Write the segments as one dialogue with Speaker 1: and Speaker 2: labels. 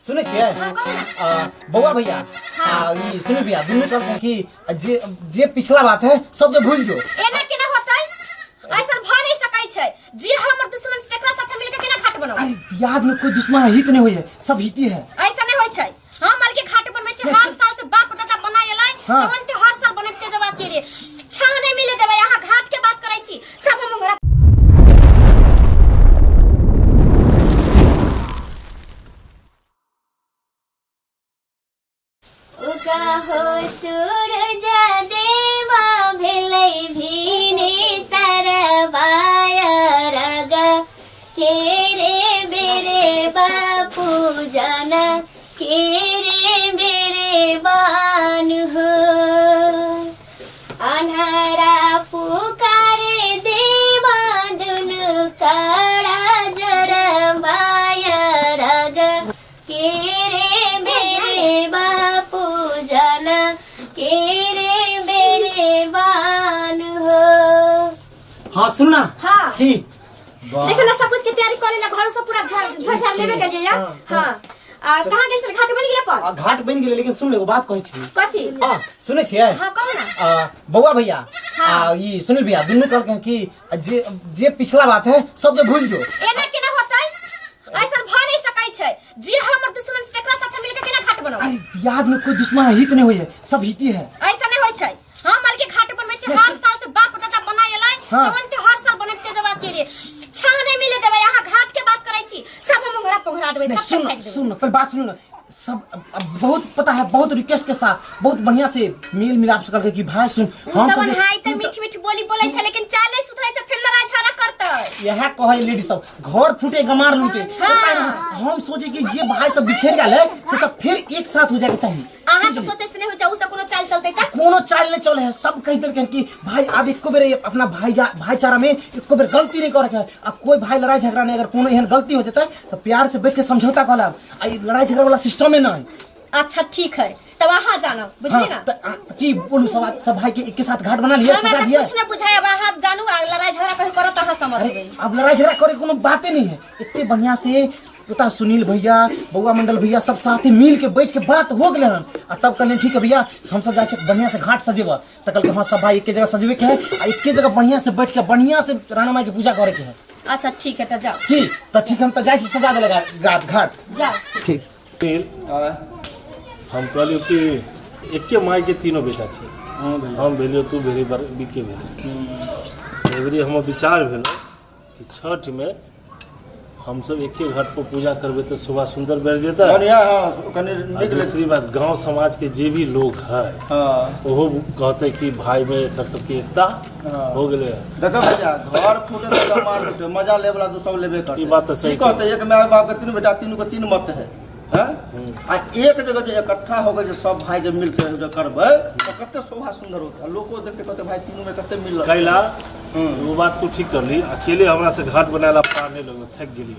Speaker 1: सुने छिए बउआ भैया ई सुने भैया दुनू कहलखिन कि जे पिछला बात है सब भूल जो।
Speaker 2: एना केना होतै? ऐसा भ नहीं सकै छै जे हमर दुश्मन से एकरा साथे मिल के केना घाट बनाओ।
Speaker 1: अरे याद में कोई दुश्मन हित नहीं होय है, सब हिती है।
Speaker 2: ऐसा नहीं होय छै। हम माल के घाट बनबै छै हर साल से बाप दादा बनायलै तमन ते हर साल बनैते जवाब के रे छांग नहीं मिले देबै। यहाँ घाट के बात करै छी सब हम हमरा हो सूरज देवा भेलै भीने सरवाय रग के रे बेरे बापू जाना के रे बेरे बान हो। अन्हारा पुकारे देवा दुनु काड़ा जरवाय रग के रे बेरे बापू जाना के रे बेरे बान हो।
Speaker 1: हाँ सुनना
Speaker 2: हाँ
Speaker 1: की
Speaker 2: देखो ना सब कुछ की तैयारी कर लेला घर सब पूरा झड़ लेबे के लिए यार। हां कहां गेल छल? घाट बन गेल पर
Speaker 1: घाट बन गेल, लेकिन सुन एगो बात कहै छी।
Speaker 2: कथि?
Speaker 1: हां सुने छिए?
Speaker 2: हां कहू ना
Speaker 1: बउआ भैया ई सुनील भैया दुनू कहलखिन कि जे पिछला बात है सब भूल जो।
Speaker 2: एना केना होतै? ऐसा भ नहीं सकै छै जे हमर दुश्मन से एकरा साथे मिल के केना घाट बनाओ।
Speaker 1: अरे याद में कोई दुश्मन हित नहीं होय है, सब हिती है।
Speaker 2: ऐसा नहीं होय छै। हम माल के घाट बनबै छै हर साल से बाप दादा बनायलै तमन ते हर साल बनैते जवाब के रे छांग नहीं मिले देबै। यहाँ घाट के बात करै छी सब हम हमरा पोखरा देबै सब फेंक देबै।
Speaker 1: सुन पहले बात सुनो ना, सब बहुत पता है, बहुत रिक्वेस्ट के साथ बहुत बढ़िया से मेल मिलाप से करके कि भाई सुन
Speaker 2: हम सब हाय त मीठ मीठ बोली बोलै छै लेकिन चाल नहीं सुधरै छै फिर लड़ाई झगड़ा करतै।
Speaker 1: यह कहे लेडी सब घर फूटे गमार लूटे। हम सोचे कि जे भाई सब बिछड़ गेल है से सब फिर एक साथ हो जाके चाहिए।
Speaker 2: अहाँ तो सोचे से नहीं हो जाऊ सब कोनो चाल चलतै त
Speaker 1: कोनो चाल नहीं चले है। सब कह देलके कि भाई अब एको बेर अपना भाईचारा में एको बेर गलती नहीं करे है। अब कोई भाई लड़ाई झगड़ा नहीं, अगर कोनो एहन गलती हो जतै तो प्यार से बैठ के समझौता करब। लड़ाई झगड़ा वाला सिस्टम में नहीं।
Speaker 2: अच्छा ठीक है तब वहाँ जाना बुझली ना
Speaker 1: की बोलू सब भाई के एक के साथ घाट बना लिया, सजा दिया।
Speaker 2: कुछ ना बुझाया वहाँ जानू लड़ाई झगड़ा कहीं करो तो समझ गई।
Speaker 1: अब लड़ाई झगड़ा करे कोनो बातें नहीं है। इतने बढ़िया से पता सुनील भैया बउआ मंडल भैया सब साथे मिल के बैठ के बात हो गए हन। तब कहले ठीक है भैया हम सब जाए बढ़िया से घाट सजेबा। त कल हाँ सब भाई एक जगह सजबे के है, एक जगह बढ़िया से बैठ के बढ़िया से राणा माई की पूजा करे के है।
Speaker 2: अच्छा ठीक है तो जाओ।
Speaker 1: ठीक हम तो जाए सजा देगा घाट
Speaker 2: जाओ।
Speaker 3: ठीक हम कहलियो कि एके माई के तीनों बेटा छे। हम भेलियो तू भेली बीके भेली। एवरी हमर विचार भेल कि छठ में हम सब एके घाट पर पूजा करबे तो सुबह सुंदर बैठ जेता। दूसरी बात गांव समाज के जे भी लोग है ओहो कहते कि भाई में एक सबके एकता हो गेले।
Speaker 4: देखो भैया घर फूटे तो मार फूटे मजा ले वाला दूसरा लेबे कर।
Speaker 3: ई बात तो सही
Speaker 4: कहते एक माय बाप के तीन बेटा तीनों को तीन मत है। आ एक जगह जो इकट्ठा हो गए जो सब भाई जब मिल के जो करबे तो कते शोभा सुंदर होता। लोगो देखते कहते भाई तीनों में कते मिल
Speaker 3: कैला। वो बात तू ठीक कर ली। अकेले हमरा से घाट बनाला पार नहीं लगे, थक गेली।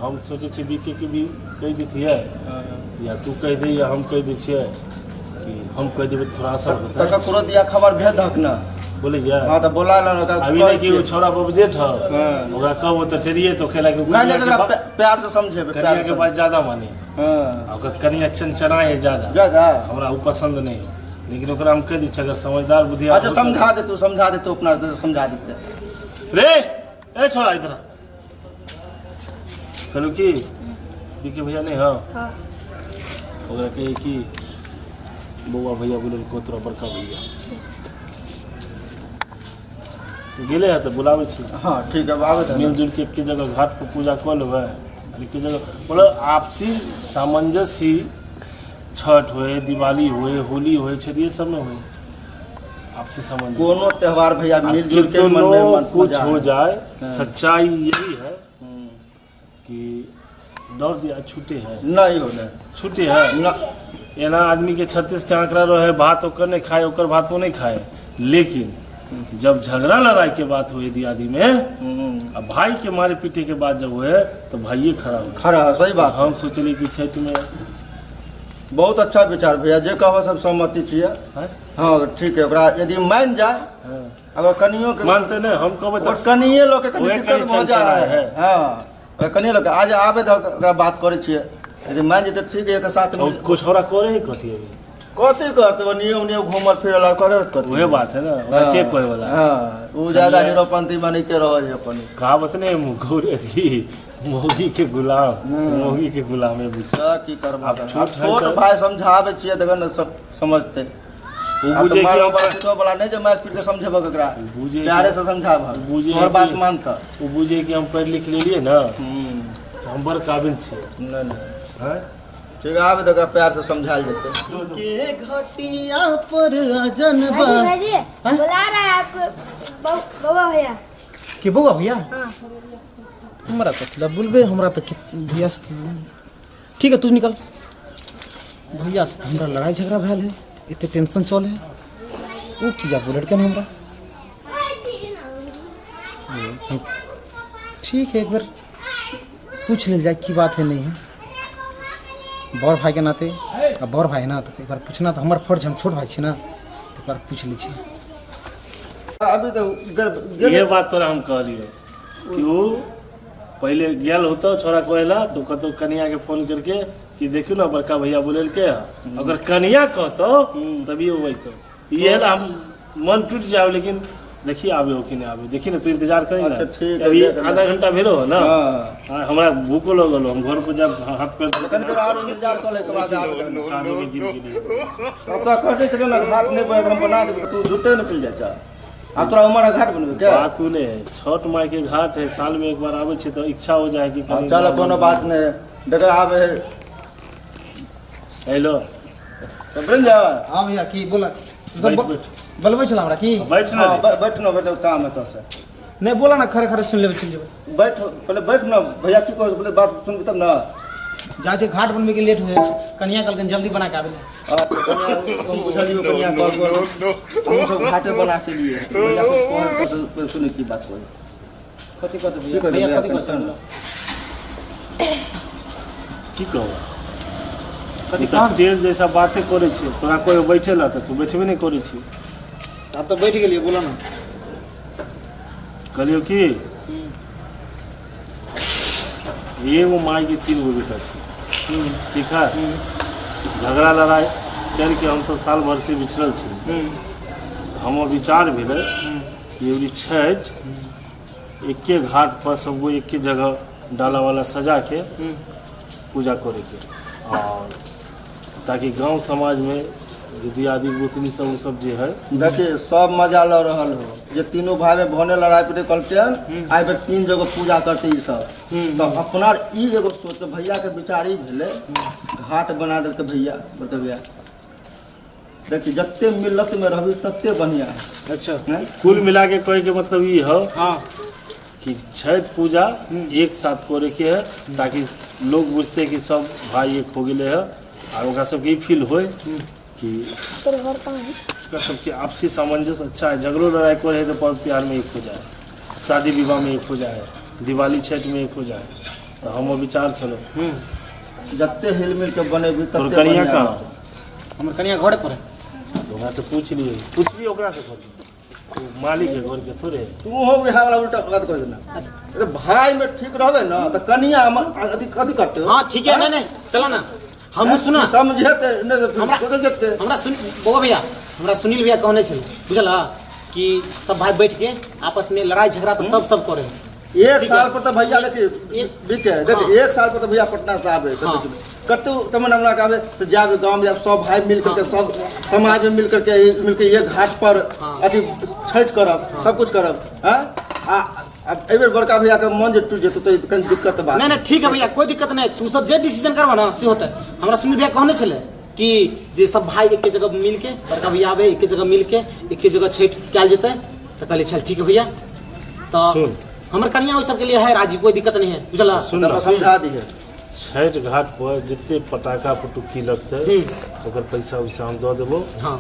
Speaker 3: हम सोचे छी बीके के भी कह देती है या तू कह दे या हम कह दे छिए कि हम कह देबे थोड़ा सा बता।
Speaker 4: तक कोनो दिया खबर भेज दहक ना
Speaker 3: बोले यार।
Speaker 4: हां तो बोला ना
Speaker 3: अभी नहीं कि वो छोरा बबजे था ओकरा कहबो तो चलिए तो खेला के
Speaker 4: नहीं प्यार से समझेबे।
Speaker 3: कनिया के बात ज्यादा माने। हां ओकर कनिया चंचना है ज्यादा हमरा वो पसंद नहीं। लेकिन ओकरा हम कह दी अगर समझदार बुद्धि।
Speaker 4: अच्छा समझा दे तू अपना समझा देते
Speaker 3: रे ए छोरा इधर कहलू कि बीके भैया नहीं। हाँ ओकरा कहे कि बउआ भैया बोले को तोरा बड़का भैया गेले है तो बुलावे छी।
Speaker 4: हाँ ठीक है आवे
Speaker 3: मिलजुल के एक जगह घाट पर पूजा कर लेबै। एक जगह बोलो आपसी सामंजस्य ही छठ होए दिवाली होए होली होए ये सब में होए आपसी सामंजस्य।
Speaker 4: कोनो त्योहार भैया मिलजुल के मन में
Speaker 3: कुछ हो जाए। सच्चाई यही है कि दौड़ दिया छूटे है
Speaker 4: नहीं होने
Speaker 3: छूटे है ना। एना आदमी के 36 के आंकड़ा रहे भात ओकर नहीं खाए ओकर भात वो नहीं खाए। लेकिन जब झगड़ा लड़ाई के बात हुई दियादी में अब भाई के मारे पीटे के बाद जब हुए तो भाइये खड़ा
Speaker 4: है। सही बात।
Speaker 3: हम सोचली कि छठ में
Speaker 4: बहुत अच्छा विचार भैया जे कहबो सब सहमति छिए। हाँ ठीक है ओकरा यदि मान जाए अगर कनियो के
Speaker 3: मानते नहीं हम कहबे तो
Speaker 4: कनिये लोग के कनि दिक्कत हो जाए। हां कनिये लोग आज आबे तो ओकरा बात करे छिए अरे मान जे तो ठीक है, एक साथ
Speaker 3: और कुछ और करे ही कथी अभी
Speaker 4: कथी करते नियम नियम घूमल फिरल और करत करते
Speaker 3: वही बात है ना ओकरा के कोई वाला
Speaker 4: हाँ वो ज्यादा हीरोपंती बनते रहे अपन
Speaker 3: कहावत ने मुगौरे थी मोगी के गुलाम मोगी के गुलाम है बुझ
Speaker 4: की करबा
Speaker 3: अब छोट है
Speaker 4: छोट
Speaker 3: तो-
Speaker 4: भाई समझावे छिए देखो न सब समझते
Speaker 3: वो
Speaker 4: अब
Speaker 3: बुझे
Speaker 4: तो मारो
Speaker 3: कि
Speaker 4: बड़ा वाला नहीं जो मार पीट के समझेबो ककरा
Speaker 3: बुझे
Speaker 4: प्यारे से समझाव
Speaker 3: बुझे
Speaker 4: और बात
Speaker 3: कि-
Speaker 4: मानता
Speaker 3: वो बुझे कि हम पढ़ लिख लेलिए ना
Speaker 4: हम्म
Speaker 3: तो हम बड़ काबिल छिए
Speaker 4: नहीं नहीं
Speaker 3: हैं
Speaker 4: ठीक है आवे तो प्यार से समझाल जेते
Speaker 1: के घटिया पर अजनबा
Speaker 5: भाजी बुला रहा है आपको बउआ भैया।
Speaker 1: के बउआ भैया
Speaker 5: हाँ
Speaker 1: हमरा तो मतलब बोलबे हमरा तो भैया से ठीक है तू निकल भैया से हमरा लड़ाई झगड़ा भैल है इतने टेंशन चल है वो की जा बुलेट के ना हमरा ठीक है एक बार पूछ ले जाए की बात है नहीं है बड़ भाई के नाते अब बड़ भाई है ना तो एक बार पूछना तो हमार फर्ज हम छोट भाई छी ना तो एक बार पूछ ली छी
Speaker 4: अभी तो
Speaker 3: ये बात तोरा हम कहलियो कि वो पहले गेल होता छोरा कोयला तो कतो कनिया के फोन करके कि देखियो ना बड़का भैया बोलेल के अगर कनिया कहतो तभी वो तो ये ला हम मन टूट जाओ लेकिन देखिए आवे हो कि नहीं आवे देखिए ना तू इंतजार करी ना
Speaker 4: अच्छा, ठीक है,
Speaker 3: अभी
Speaker 4: देख
Speaker 3: आधा घंटा भेलो हो ना
Speaker 4: हाँ।
Speaker 3: हमरा भूखो लग गलो हम घर पर जब हाथ पैर
Speaker 4: कन के और इंतजार कर ले के बाद आवे
Speaker 3: कानों में गिर गिरी
Speaker 4: अब तो कहते चले ना घाट नहीं बने हम बना देबे तू झूठे न चल जा अब तोरा उमर घाट बनबे क्या
Speaker 3: बात तूने छठ माई के घाट है साल में एक बार आवे छे तो इच्छा हो जाए कि कहीं
Speaker 4: चलो कोनो बात नहीं देखे आवे
Speaker 3: हेलो
Speaker 4: तो ब्रंजन
Speaker 1: हाँ भैया की बोला
Speaker 3: बैठ बैठ
Speaker 1: बलबै छला हमरा की
Speaker 3: बैठ ना रे।
Speaker 4: बैठ ना बैठो काम है तो से
Speaker 1: नहीं बोला ना खरे खरे सुन लेबे चल जेबे
Speaker 4: बैठ पहले बैठ ना भैया की कहो बोले बात सुन तब ना
Speaker 1: जा जे घाट बनबे के लेट हुए कनिया कल जल्दी बना के आवे
Speaker 4: तुम बुझलियो कनिया कर हम सब घाटे बना के लिए भैया को कह सुने की बात कोई
Speaker 1: कथि कथि
Speaker 4: की
Speaker 1: भैया
Speaker 4: कहलियो
Speaker 1: भैया कथि कहै
Speaker 3: की कहू
Speaker 1: कथि
Speaker 3: तो
Speaker 1: काम
Speaker 3: टेर जैसा बातें करे छी तोरा कोई बैठे ला तो तू बैठबे नहीं करे छी
Speaker 1: अब तो बैठ गेलिए बोला ना
Speaker 3: कहलियो कि एगो माई के 3 गो बेटा छी ठीक है झगड़ा लड़ाई करके हम सब साल भर से बिछड़ल छी हमर विचार भेलै कि एवरी छठ एके घाट पर सबको एके जगह डाला वाला सजा के पूजा करे के और ताकि गांव समाज में जो दियादी गोतनी सब उ सब जे है
Speaker 4: देखिए सब मजा ल रहल हो जे तीनों भाई में भने लड़ाई पिटे करते हैं आई बेर 3 जगह पूजा करते ई सब तो अपना ई एगो सोच के भैया के विचार ई भेले घाट बना दे के भैया बता भैया देखिए जत्ते मिलत में रहबी तत्ते बढ़िया है
Speaker 3: अच्छा
Speaker 4: हैं?
Speaker 3: कुल मिला के कहे के मतलब ये है
Speaker 1: हां
Speaker 3: कि छठ पूजा एक साथ करे के है ताकि लोग बुझते कि सब भाई एक हो गए है और ओकरा सबके ई फील होए कि
Speaker 5: तेरे घर कहाँ है?
Speaker 3: ओकरा सबके आपसी सामंजस्य अच्छा है झगड़ो लड़ाई करे तो पर्व त्योहार में एक हो जाए शादी विवाह में एक हो जाए दिवाली छठ में एक हो जाए तो हम विचार चलो
Speaker 4: जत्ते हिल मिल के बनेबी
Speaker 3: तोर
Speaker 4: तत्ते
Speaker 3: कनिया
Speaker 4: बढ़िया
Speaker 3: कहाँ
Speaker 4: रहतै।
Speaker 1: हमर कनिया घरे पर है
Speaker 3: तो ओकरा से पूछ लिए ओकरा से खोज मालिक है घर के थोड़े
Speaker 4: तू हो बिहार वाला उल्टा बात कर देना अरे भाई में ठीक रहबे ना तो कनिया अधिक करते हो
Speaker 1: हां ठीक है नहीं नहीं चला ना हम सुना
Speaker 4: समझे ते नहीं
Speaker 1: हमरा-
Speaker 4: तो देखते
Speaker 1: हमरा सुन बउआ भैया हमरा सुनील भैया कहने छल बुझला कि सब भाई बैठ के आपस में लड़ाई झगड़ा तो सब करे
Speaker 4: एक
Speaker 1: ठीक
Speaker 4: साल
Speaker 1: है।
Speaker 4: पर तो भैया लेके
Speaker 1: एक-
Speaker 4: बिके देख
Speaker 1: हाँ।
Speaker 4: एक साल पर तो भैया पटना से आवे
Speaker 1: हाँ।
Speaker 4: कतु तमन हमरा के आवे तो जावे गांव में सब भाई मिल करके सब समाज में मिल करके ये घाट पर
Speaker 1: हाँ।
Speaker 4: अथी छठ करब सब कुछ करब हां अब एबे बड़का भैया के मन जे टूट जेतो तो कनी दिक्कत बात
Speaker 1: नहीं नहीं ठीक है भैया कोई दिक्कत नहीं तू सब जे डिसीजन करवा ना से होता हमरा सुनील भैया कहने छले कि जे सब भाई एक जगह मिल के बड़का भैया आवे एक जगह मिल के एक जगह छठ कैल जेते तो कहले चल ठीक है भैया तो
Speaker 3: सुन।
Speaker 1: हमर कन्या ओइ सब के लिए है राजी कोई दिक्कत नहीं है बुझला
Speaker 3: सुन ना
Speaker 4: समझा दिए
Speaker 3: छठ घाट पर जितने पटाखा पटुकी लगते ओकर पैसा वैसा हम दे देबो
Speaker 1: हां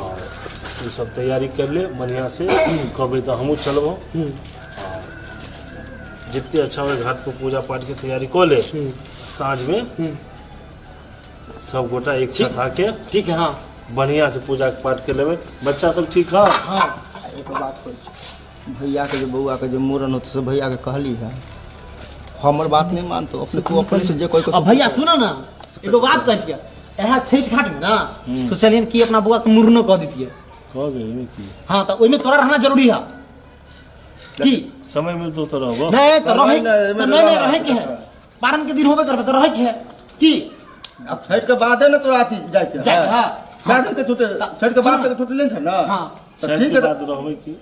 Speaker 3: और तू सब तैयारी कर ले बढ़िया से कहबे तो हमहूँ चलबो जितने अच्छा हो घाट पर पूजा पाठ के तैयारी कर ले साँझ में सब गोटा एक साथ आके
Speaker 1: ठीक है हां
Speaker 3: बढ़िया से पूजा पाठ कर लेबे बच्चा सब ठीक है
Speaker 1: हां
Speaker 4: एक बात कहै छी भैया के जो बउआ के जो मूड़न होते से भैया के कहली है हमर बात नहीं मानतो अपने तू अपने से जे कोई
Speaker 1: अब भैया सुनो ना एगो बात कह छिया यहाँ छठ घाट में ना सोचलियन कि अपना बुआ के मुरनो कह देतिए
Speaker 3: कह दे में की
Speaker 1: हाँ तो ओइमे तोरा रहना जरूरी है की
Speaker 3: समय मिलतो तो रहबो
Speaker 1: नहीं तो रहे
Speaker 4: नहीं,
Speaker 1: समय नहीं रहे के है पारन के दिन होबे करबे तो रहे के है की
Speaker 4: अब छठ के बाद है ना तोरा आती जाए के
Speaker 1: जाए हां
Speaker 4: बाद के छूटे छठ के बाद तक छूट लेन था ना
Speaker 1: हां
Speaker 4: तो
Speaker 3: छठ
Speaker 4: ठीक
Speaker 3: के
Speaker 4: है
Speaker 3: बाद रहबे की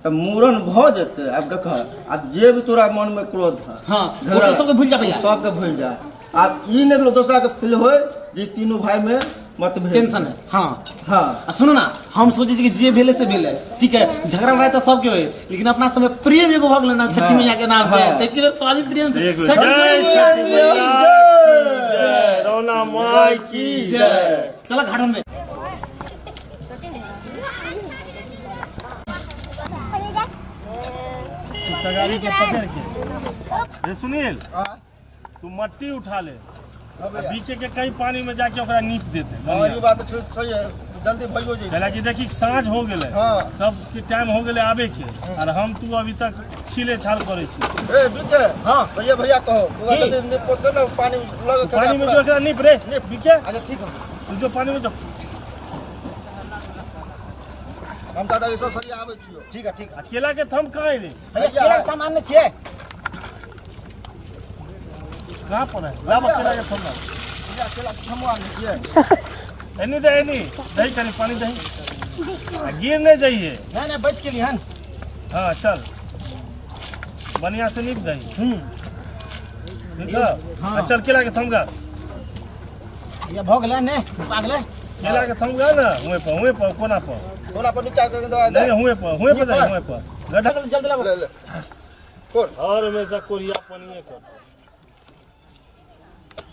Speaker 4: तो मूरन भ जेते अब देख आ जे भी तोरा मन में क्रोध है
Speaker 1: हां वो तो सबके भूल जा भैया
Speaker 4: सबके भूल जा आ ई ने लो दूसरा के फील होए जे तीनों भाई में मतभेद
Speaker 1: टेंशन है हां
Speaker 4: हां
Speaker 1: आ सुनो ना हम सोचे कि जे भेले से भेले ठीक है झगड़ा लड़ाई तो सबके होए लेकिन अपना समय प्रेम एगो भग लेना छठी मैया के नाम से एक बार स्वादी प्रेम से
Speaker 3: एक बार जय छठी मैया जय रौना माई की जय
Speaker 1: चला घाटन में
Speaker 3: तगारी के पकड़ के रे सुनील तू मट्टी उठा ले बीचे के कहीं पानी में जाके ओकरा नीप देते
Speaker 4: हां ये बात तो सही है जल्दी भइयो जे
Speaker 3: कला की देखी साँझ हो गेले
Speaker 4: हाँ।
Speaker 3: सब के टाइम हो गेले आवे के और हम तू अभी तक छीले छाल करे छी
Speaker 4: ए बिके
Speaker 1: हां
Speaker 4: भैया भैया कहो तू जल्दी ने पोत ना पानी लग
Speaker 3: पानी में जो एकरा नीप रे बीके
Speaker 1: अच्छा ठीक है
Speaker 3: तू जो पानी में जो
Speaker 4: हम दादा के सब सरिया आवे छियो
Speaker 1: ठीक है ठीक है
Speaker 3: अकेला के थम कहाँ है रे
Speaker 1: भैया केला का मानने छिए
Speaker 3: कहाँ पर है ला अकेला के थम
Speaker 4: अकेला थमवा लीजिए
Speaker 3: एनी दे एनी दही कनी पानी दही गिर नहीं जाइए
Speaker 1: नहीं बच के लिए हन
Speaker 3: हाँ चल बढ़िया से नीप दही ठीक है
Speaker 1: हाँ।
Speaker 3: चल केला के थम गा
Speaker 1: ये भोगले ने पागले
Speaker 3: केला के थम गा ना हुए पर कोना पर
Speaker 4: थोड़ा पर नीचे कर दो
Speaker 3: नहीं हुए पर जाए हुए पर गड्ढा
Speaker 1: जल्दी ला
Speaker 4: ले ले कोर
Speaker 3: और हमेशा कोरिया पनिए कर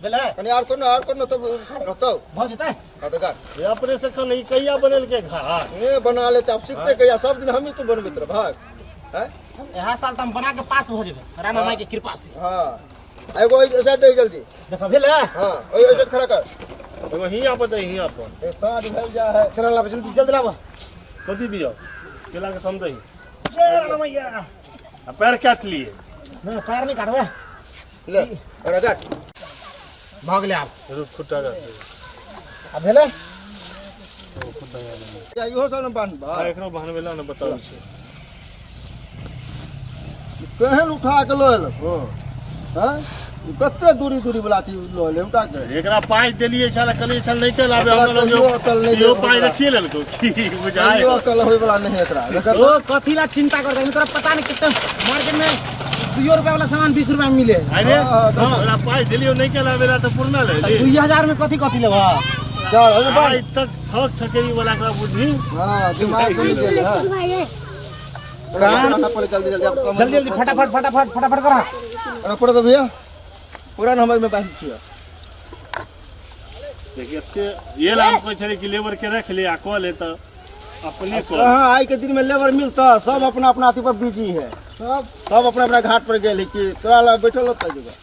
Speaker 1: बेले
Speaker 4: कनी और कोनो तो रहतो
Speaker 1: भौ जते
Speaker 4: हां तो गार
Speaker 3: ये अपने से कल कैया बनल के घा
Speaker 4: ये बना लेते आप सीखते कहिया सब दिन हम ही तो बनबे रे भाग हैं
Speaker 1: यह साल तो हम बना के पास हो जेबे राणा माई के कृपा से
Speaker 4: हां एगो ऐसा दे जल्दी
Speaker 1: देखो भेले
Speaker 4: हां ओए ऐसे खड़ा कर
Speaker 3: एगो हिया पर दे हिया पर
Speaker 4: साथ भेल जा है
Speaker 1: चल ला जल्दी ला
Speaker 3: कथी दियो केला के थम दही जय राणा मैया पैर काट लिए
Speaker 1: नहीं पैर नहीं काटबे
Speaker 4: ले और काट
Speaker 1: भाग ले आप
Speaker 3: रुक खुट्टा कर
Speaker 1: अब भेले
Speaker 4: या इहो सब न बांध बा
Speaker 3: एकरो बहन वेला न बताउ छै
Speaker 4: केहन उठा के लो हां हां कते दूरी वाला थी लो ले उठा के
Speaker 3: एकरा पाई देलिए छल कली छल नहीं चल आबे हम लोग जो पाई रखिए लेलको की बुझाए
Speaker 4: यो कल होय वाला नहीं एकरा
Speaker 1: ओ कथी ला चिंता करता है तोरा पता नहीं कितना मार्केट में 2 रुपया वाला सामान 20 रुपया में मिले
Speaker 3: अरे हमरा पाई देलियो नहीं चल आबेला तो पूर्ण ले ले
Speaker 1: 2000 में कथी लेबा
Speaker 4: चल अरे
Speaker 3: आज तक थक थकेरी वाला का बुद्धि
Speaker 4: हां दिमाग सही गेल है काम ना पड़े जल्दी
Speaker 1: फटाफट करा
Speaker 4: अरे पड़ तो भैया पूरा नंबर में बात किया
Speaker 3: देखिए इसके ये लाभ कोई छले कि लेबर के रख ले आ कॉल है तो अपने को
Speaker 4: हां आज के दिन में लेबर मिलता सब अपना अपना अथी पर बिजी है सब अपना अपना घाट पर गेल कि तोरा ला बैठल होता जगह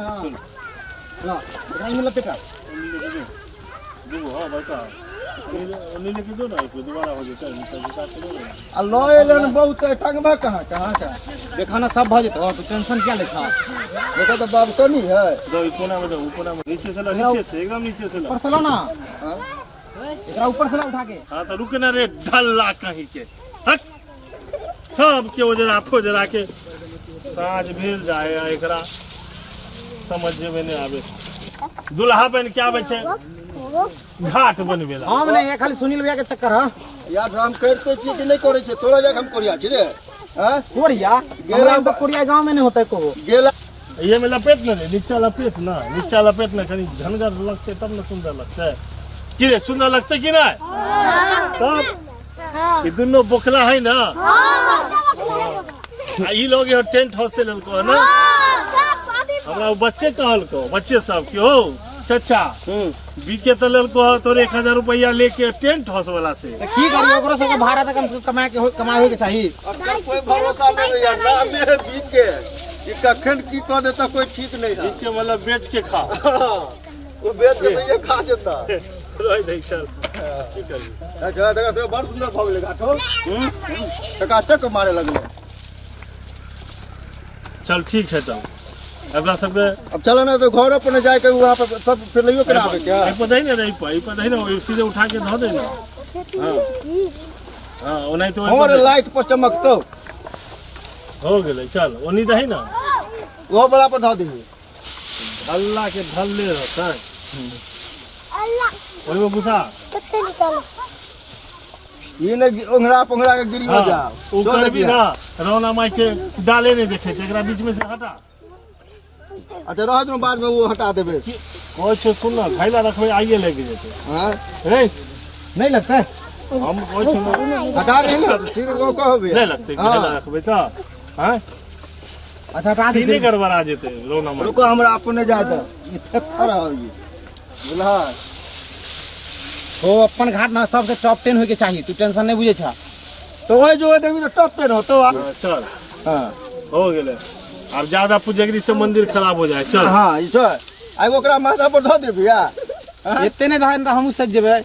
Speaker 1: हां नहीं मिला पेटा
Speaker 3: दो हां बता नीले के दो ना एक दोबारा हो जाता है
Speaker 4: आ लॉयलन बहुत टंगबा कहां का
Speaker 1: देखा ना सब भ जेतो तू टेंशन क्या लेखा
Speaker 4: देखो तो बाब तो नहीं है
Speaker 3: दो कोना में ऊपर में नीचे से नीचे से एकदम नीचे से
Speaker 1: ऊपर से लो ना एकरा ऊपर से ला उठा के
Speaker 3: हां तो रुक ना रे ढल्ला कहीं के हट सब के ओजरा फोजरा के साज भेल जाए एकरा समझ में नहीं आवे दुल्हा बन क्या आवे छे घाट बनवेला
Speaker 1: हम नहीं ये खाली सुनील भैया के चक्कर हां
Speaker 4: यार हम करते छी कि नहीं करे छी तोरा जगह हम कोरिया छी रे हैं
Speaker 1: कोरिया गेला तो कोरिया गांव में नहीं होता को
Speaker 4: गेला
Speaker 3: ये में लपेट ना रे नीचा लपेट ना कहीं झनगर लगते तब ना सुंदर लगता है कि रे सुंदर लगते कि ना तब ये दोनों बोखला है ना ई लोग ये टेंट हाउस से ललको है ना हमरा बच्चे कहल को बच्चे सब के हो चाचा बीके तो ललको तोर 1000 रुपया लेके टेंट हाउस वाला से
Speaker 1: की करियो ओकरो सब भाड़ा तक कम से कम कमाए के चाहिए
Speaker 4: अब कोई भरोसा नहीं यार ना में बीत के कि कखन की कह देता कोई ठीक नहीं है
Speaker 3: बीके मतलब बेच के खा
Speaker 4: वो बेच के तो ये खा देता
Speaker 3: रोई दे चल की करी
Speaker 4: अच्छा देखा तो बड़ सुंदर भाव लेगा तो टकाचक मारे लगले
Speaker 3: चल ठीक है तब अपना सबके
Speaker 4: अब चलो ना तो घर पर जाए के वहाँ पर सब फिर लियो करावे क्या
Speaker 3: आई पर नहीं रही पाई पर नहीं ना सीधे उठा के धो देना। हां हां ओनाई तो
Speaker 4: और लाइट पर चमकतो
Speaker 3: हो गेलै चल ओनी दही ना
Speaker 4: वो बड़ा पर धो दीजिए
Speaker 3: अल्लाह के धल्ले रहता है
Speaker 5: अल्लाह
Speaker 3: ओई में घुसा
Speaker 5: पत्ते निकालो
Speaker 4: ये ने ओंगरा पोंगरा के गिरी हो जा
Speaker 3: ऊपर भी ना रौना माई के डाले नहीं देखे थे एकरा बीच में से हटा।
Speaker 4: अच्छा रह दो बाद में वो हटा देबे
Speaker 3: कोई छो सुन ना खैला रखबे आइए लेके जेते
Speaker 4: हां
Speaker 3: रे
Speaker 1: नहीं लगता है
Speaker 3: हम कोई छो
Speaker 4: हटा दे ना ठीक वो कहबे
Speaker 3: नहीं लगते खैला रखबे त हां
Speaker 1: अच्छा हटा दे
Speaker 3: सीधे गड़बड़ा जेते रौना माई
Speaker 4: रुको हमरा अपने जा दो ये थरा हो ये बुला
Speaker 1: ओ अपन घाट ना सबसे टॉप 10 होके चाहिए तू टेंशन नहीं बुझे छा
Speaker 4: तो वही जो देवी तो टॉप पे हो तो
Speaker 3: चल
Speaker 4: हां
Speaker 3: हो गेले अब ज्यादा पुजगरी से मंदिर खराब हो जाए चल।
Speaker 4: हां ई तो आई ओकरा माथा पर धो दे भैया
Speaker 1: इतने नहीं धान हम सज जेबे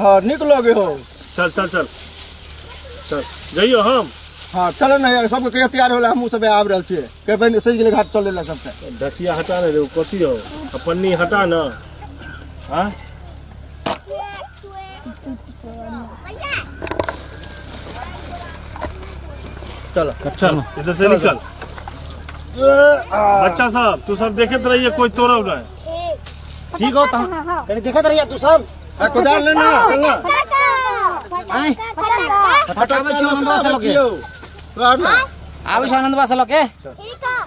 Speaker 4: हां निकलोगे हो
Speaker 3: चल चल चल चल जइयो हम
Speaker 4: हां चलो ना यार सब के तैयार होला हम सब आब रहल छिए के बन सज गेले घाट चले ला सबसे
Speaker 3: ढकिया हटा ले रे कथी हो पन्नी हटा ना। हां
Speaker 4: चलो
Speaker 3: चल इधर से निकल बच्चा साहब तू सब देखते रहिए कोई तोड़ा उड़ा है।
Speaker 1: ठीक हो त कनी देखत रहिया तू सब
Speaker 4: आ कोदाल लेना चलना
Speaker 1: आए हटावे छी आनंदवा से लगे
Speaker 4: काट ला
Speaker 1: आवे छी आनंदवा से लगे
Speaker 5: ठीक है